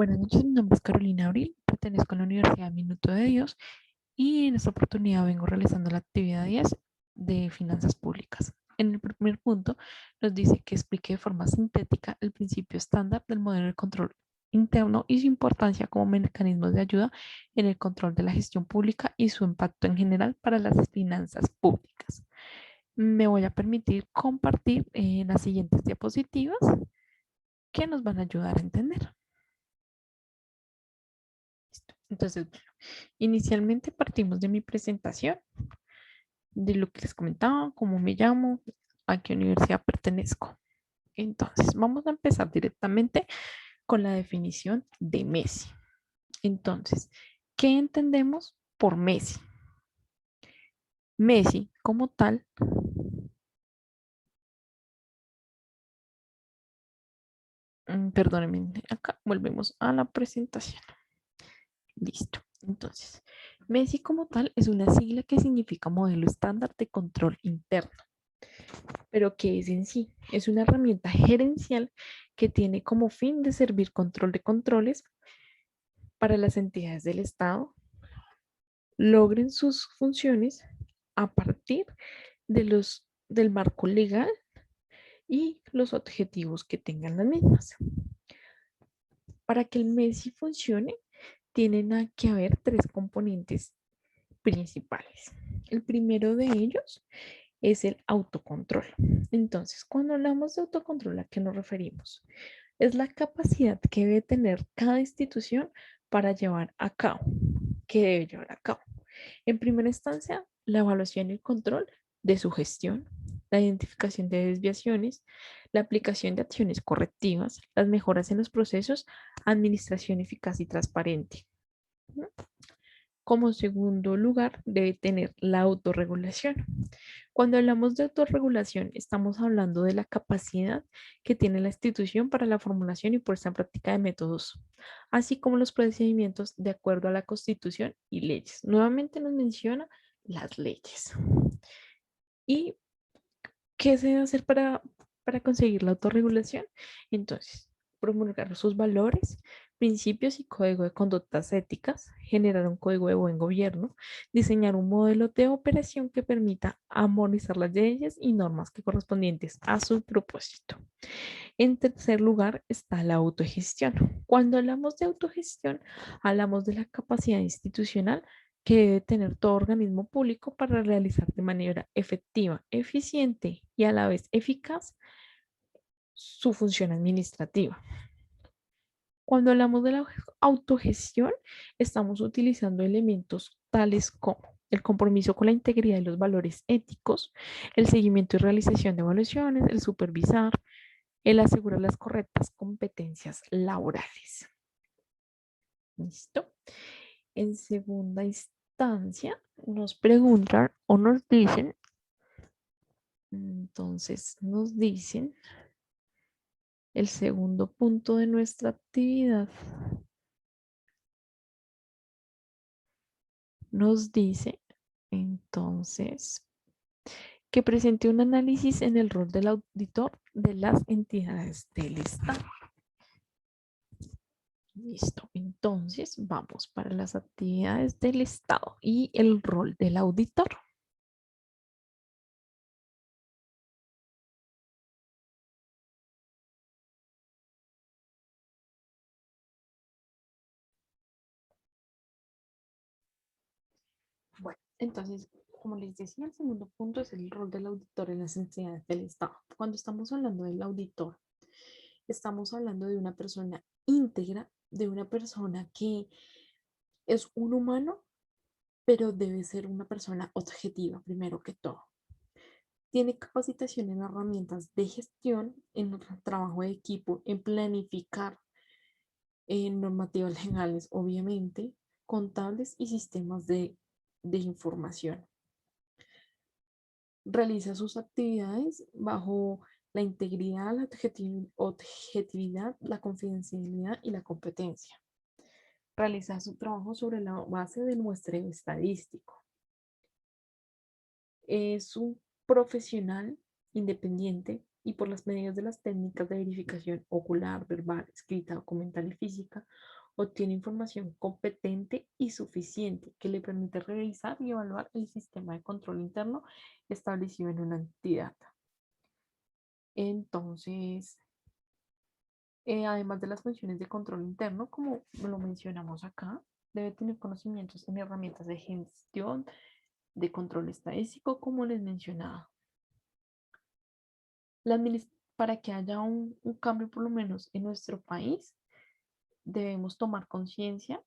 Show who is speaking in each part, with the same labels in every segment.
Speaker 1: Buenas noches, mi nombre es Carolina Abril, pertenezco a la Universidad Minuto de Dios y en esta oportunidad vengo realizando la actividad 10 de finanzas públicas. En el primer punto nos dice que explique de forma sintética el principio estándar del modelo de control interno y su importancia como mecanismos de ayuda en el control de la gestión pública y su impacto en general para las finanzas públicas. Me voy a permitir compartir las siguientes diapositivas que nos van a ayudar a entender. Listo. Entonces, bueno, inicialmente partimos de mi presentación, de lo que les comentaba, cómo me llamo, a qué universidad pertenezco. Entonces, vamos a empezar directamente con la definición de Messi. Entonces, ¿qué entendemos por Messi? Messi, como tal, perdónenme, acá volvemos a la presentación. Listo. Entonces, Messi como tal es una sigla que significa modelo estándar de control interno. Pero ¿qué es en sí? Es una herramienta gerencial que tiene como fin de servir control de controles para las entidades del Estado, logren sus funciones a partir del marco legal y los objetivos que tengan las mismas. Para que el MESI funcione, tienen que haber tres componentes principales. El primero de ellos es el autocontrol. Entonces, cuando hablamos de autocontrol, ¿a qué nos referimos? Es la capacidad que debe tener cada institución para llevar a cabo, que debe llevar a cabo. En primera instancia, la evaluación y el control de su gestión, la identificación de desviaciones, la aplicación de acciones correctivas, las mejoras en los procesos, administración eficaz y transparente. Como segundo lugar, debe tener la autorregulación. Cuando hablamos de autorregulación, estamos hablando de la capacidad que tiene la institución para la formulación y puesta en práctica de métodos, así como los procedimientos de acuerdo a la Constitución y leyes. Nuevamente nos menciona las leyes. ¿Y qué se debe hacer para conseguir la autorregulación? Entonces, promulgar sus valores, principios y código de conductas éticas, generar un código de buen gobierno, diseñar un modelo de operación que permita armonizar las leyes y normas que correspondientes a su propósito. En tercer lugar está la autogestión. Cuando hablamos de autogestión, hablamos de la capacidad institucional que debe tener todo organismo público para realizar de manera efectiva, eficiente y a la vez eficaz su función administrativa. Cuando hablamos de la autogestión, estamos utilizando elementos tales como el compromiso con la integridad y los valores éticos, el seguimiento y realización de evaluaciones, el supervisar, el asegurar las correctas competencias laborales. ¿Listo? En segunda instancia, nos preguntan o nos dicen, entonces nos dicen el segundo punto de nuestra actividad. Nos dice, entonces, que presente un análisis en el rol del auditor de las entidades del Estado. Listo, entonces vamos para las actividades del Estado y el rol del auditor. Bueno, entonces, como les decía, el segundo punto es el rol del auditor en las entidades del Estado. Cuando estamos hablando del auditor, estamos hablando de una persona íntegra, de una persona que es un humano, pero debe ser una persona objetiva, primero que todo. Tiene capacitación en herramientas de gestión, en trabajo de equipo, en planificar, en normativas legales, obviamente, contables y sistemas de información. Realiza sus actividades bajo la integridad, la objetividad, la confidencialidad y la competencia. Realiza su trabajo sobre la base del muestreo estadístico. Es un profesional independiente y por las medidas de las técnicas de verificación ocular, verbal, escrita, documental y física, obtiene información competente y suficiente que le permite revisar y evaluar el sistema de control interno establecido en una entidad. Entonces, además de las funciones de control interno, como lo mencionamos acá, debe tener conocimientos en herramientas de gestión, de control estadístico, como les mencionaba. Para que haya un cambio, por lo menos en nuestro país, debemos tomar conciencia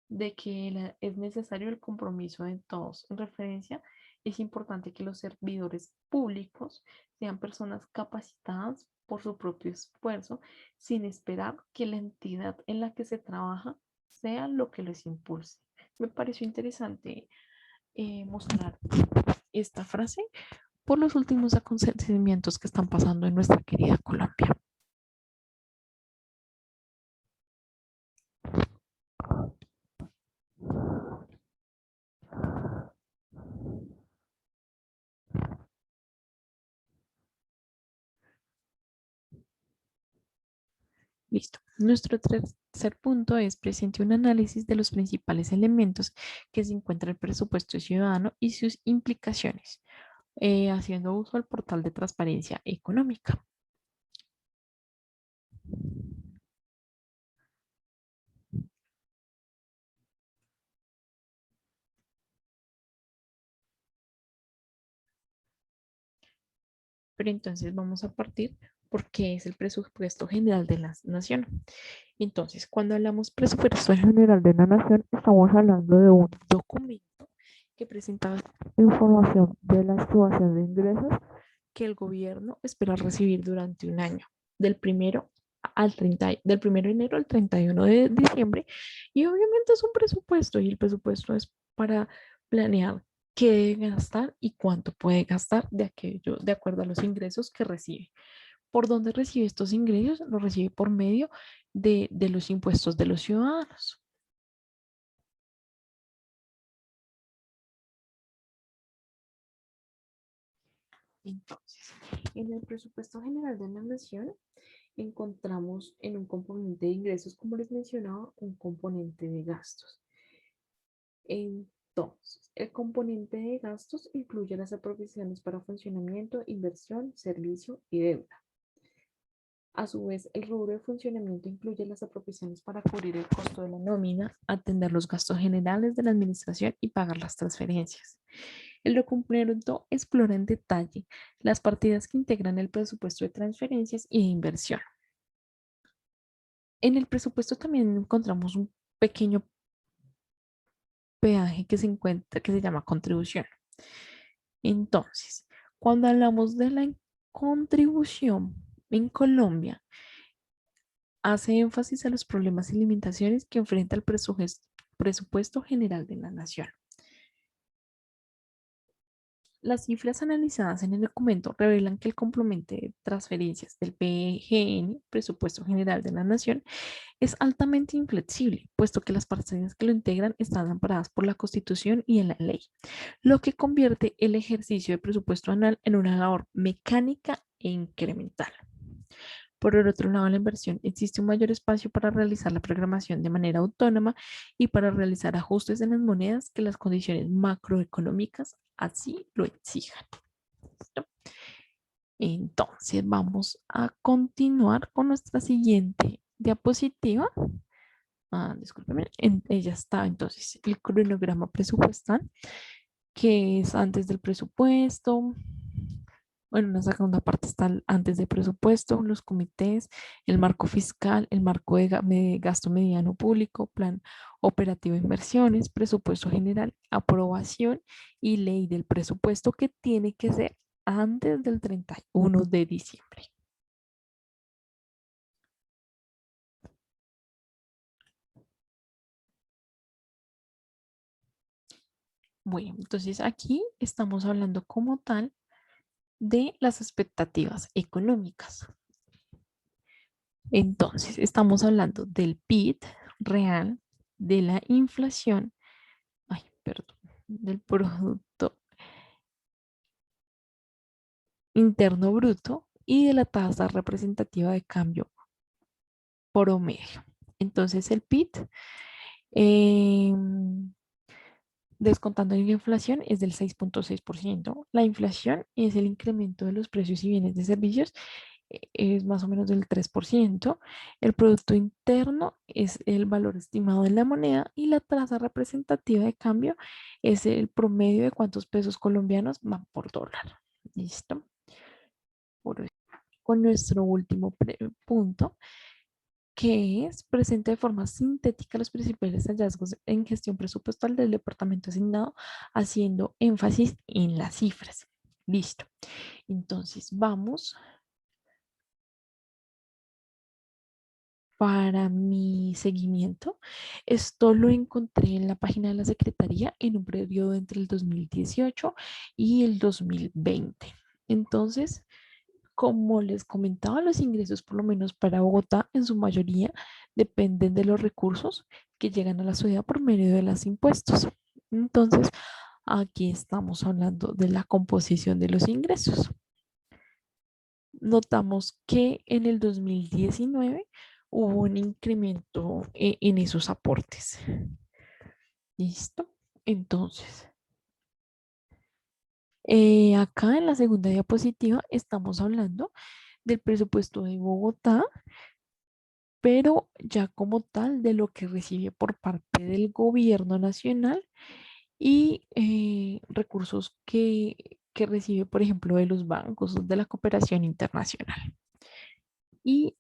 Speaker 1: de que es necesario el compromiso de todos. En referencia, es importante que los servidores públicos sean personas capacitadas por su propio esfuerzo, sin esperar que la entidad en la que se trabaja sea lo que les impulse. Me pareció interesante mostrar esta frase por los últimos acontecimientos que están pasando en nuestra querida Colombia. Listo. Nuestro tercer punto es presente un análisis de los principales elementos que se encuentra el presupuesto ciudadano y sus implicaciones, haciendo uso del portal de transparencia económica. Pero entonces vamos a partir porque es el presupuesto general de la nación. Entonces, cuando hablamos presupuesto general de la nación, estamos hablando de un documento que presenta información de la estimación de ingresos que el gobierno espera recibir durante un año, del 1 de enero al 31 de diciembre, y obviamente es un presupuesto, y el presupuesto es para planear qué debe gastar y cuánto puede gastar de aquello, de acuerdo a los ingresos que recibe. ¿Por dónde recibe estos ingresos? Los recibe por medio de los impuestos de los ciudadanos. Entonces, en el presupuesto general de la nación encontramos en un componente de ingresos, como les mencionaba, un componente de gastos. Entonces, el componente de gastos incluye las apropiaciones para funcionamiento, inversión, servicio y deuda. A su vez, el rubro de funcionamiento incluye las apropiaciones para cubrir el costo de la nómina, atender los gastos generales de la administración y pagar las transferencias. El documento explora en detalle las partidas que integran el presupuesto de transferencias y de inversión. En el presupuesto también encontramos un pequeño peaje que se encuentra, que se llama contribución. Entonces, cuando hablamos de la contribución en Colombia, hace énfasis a los problemas y limitaciones que enfrenta el presupuesto general de la nación. Las cifras analizadas en el documento revelan que el complemento de transferencias del PGN, Presupuesto General de la Nación, es altamente inflexible, puesto que las partidas que lo integran están amparadas por la Constitución y en la ley, lo que convierte el ejercicio de presupuesto anual en una labor mecánica e incremental. Por el otro lado, la inversión existe un mayor espacio para realizar la programación de manera autónoma y para realizar ajustes en las monedas que las condiciones macroeconómicas así lo exijan. ¿Listo? Entonces, vamos a continuar con nuestra siguiente diapositiva. Discúlpeme, ella está entonces el cronograma presupuestal, que es antes del presupuesto. Bueno, una segunda parte está antes del presupuesto, los comités, el marco fiscal, el marco de gasto mediano público, plan operativo de inversiones, presupuesto general, aprobación y ley del presupuesto que tiene que ser antes del 31 de diciembre. Bueno, entonces aquí estamos hablando como tal de las expectativas económicas. Entonces, estamos hablando del PIB real, de la inflación, ay, perdón, del Producto Interno Bruto y de la tasa representativa de cambio promedio. Entonces el PIB, descontando la inflación, es del 6,6%. La inflación es el incremento de los precios y bienes de servicios, es más o menos del 3%. El Producto Interno es el valor estimado de la moneda y la tasa representativa de cambio es el promedio de cuántos pesos colombianos van por dólar. ¿Listo? Por- con nuestro último punto, que es presenta de forma sintética los principales hallazgos en gestión presupuestal del departamento asignado, haciendo énfasis en las cifras. Listo. Entonces, vamos para mi seguimiento. Esto lo encontré en la página de la Secretaría en un periodo entre el 2018 y el 2020. Entonces, como les comentaba, los ingresos, por lo menos para Bogotá, en su mayoría dependen de los recursos que llegan a la ciudad por medio de los impuestos. Entonces, aquí estamos hablando de la composición de los ingresos. Notamos que en el 2019 hubo un incremento en esos aportes. ¿Listo? Entonces, acá en la segunda diapositiva estamos hablando del presupuesto de Bogotá, pero ya como tal de lo que recibe por parte del gobierno nacional y recursos que recibe, por ejemplo, de los bancos, de la cooperación internacional. Y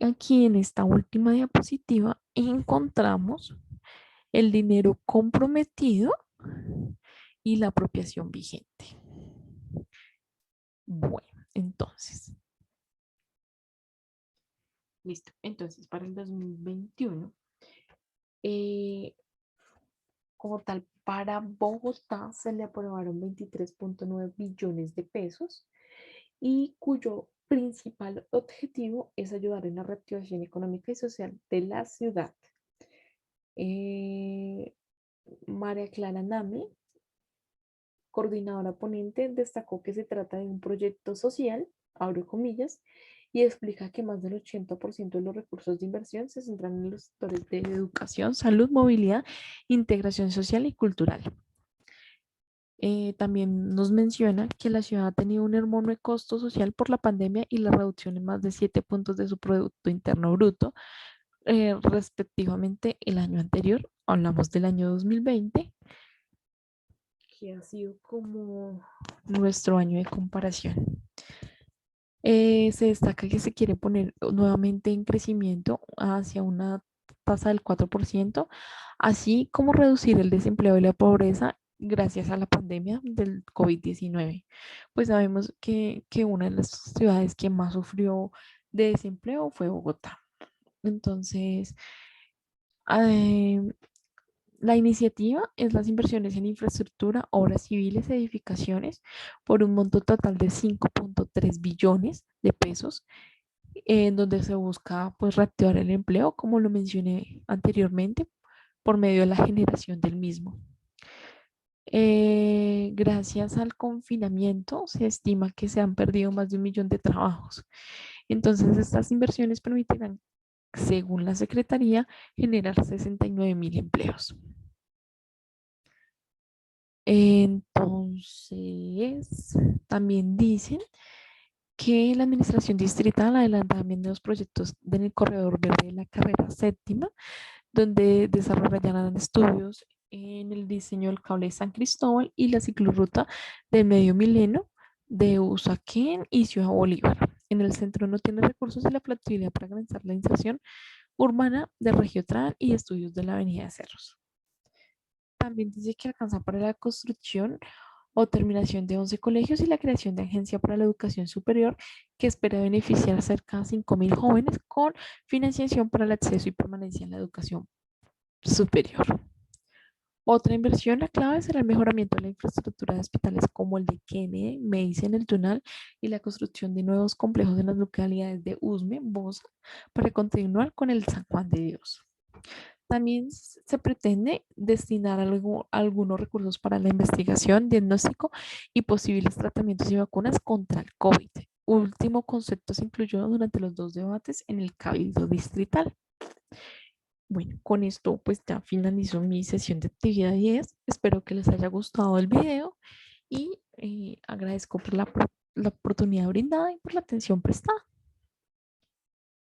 Speaker 1: aquí en esta última diapositiva encontramos el dinero comprometido y la apropiación vigente. Bueno, entonces, listo. Entonces, para el 2021, eh, como tal, para Bogotá se le aprobaron 23,9 billones de pesos y cuyo principal objetivo es ayudar en la reactivación económica y social de la ciudad. Eh, María Clara Nami, coordinadora ponente, destacó que se trata de un proyecto social, abro comillas, y explica que más del 80% de los recursos de inversión se centran en los sectores de educación, salud, movilidad, integración social y cultural. También nos menciona que la ciudad ha tenido un enorme costo social por la pandemia y la reducción en más de 7 puntos de su Producto Interno Bruto, respectivamente el año anterior. Hablamos del año 2020, que ha sido como nuestro año de comparación. Se destaca que se quiere poner nuevamente en crecimiento hacia una tasa del 4%, así como reducir el desempleo y la pobreza gracias a la pandemia del COVID-19. Pues sabemos que una de las ciudades que más sufrió de desempleo fue Bogotá. Entonces, eh, la iniciativa es las inversiones en infraestructura, obras civiles, edificaciones, por un monto total de 5,3 billones de pesos, en donde se busca pues reactivar el empleo, como lo mencioné anteriormente, por medio de la generación del mismo. Gracias al confinamiento, se estima que se han perdido más de 1 millón de trabajos. Entonces, estas inversiones permitirán, según la Secretaría, generar 69,000 empleos. Entonces, también dicen que la administración distrital adelanta también los proyectos del corredor verde de la carrera séptima, donde desarrollarán estudios en el diseño del cable de San Cristóbal y la ciclorruta de medio milenio de Usaquén y Ciudad Bolívar. En el centro no tiene recursos y la flexibilidad para garantizar la inserción urbana de Regiotran y estudios de la Avenida de Cerros. También dice que alcanza para la construcción o terminación de 11 colegios y la creación de agencia para la educación superior que espera beneficiar a cerca de 5,000 jóvenes con financiación para el acceso y permanencia en la educación superior. Otra inversión, la clave será el mejoramiento de la infraestructura de hospitales como el de Kennedy, Medicine, el Tunal y la construcción de nuevos complejos en las localidades de Usme, Bosa, para continuar con el San Juan de Dios. También se pretende destinar algunos recursos para la investigación, diagnóstico y posibles tratamientos y vacunas contra el COVID. último concepto se incluyó durante los dos debates en el Cabildo Distrital. Bueno, con esto pues ya finalizó mi sesión de actividad 10. Espero que les haya gustado el video y agradezco por la oportunidad brindada y por la atención prestada.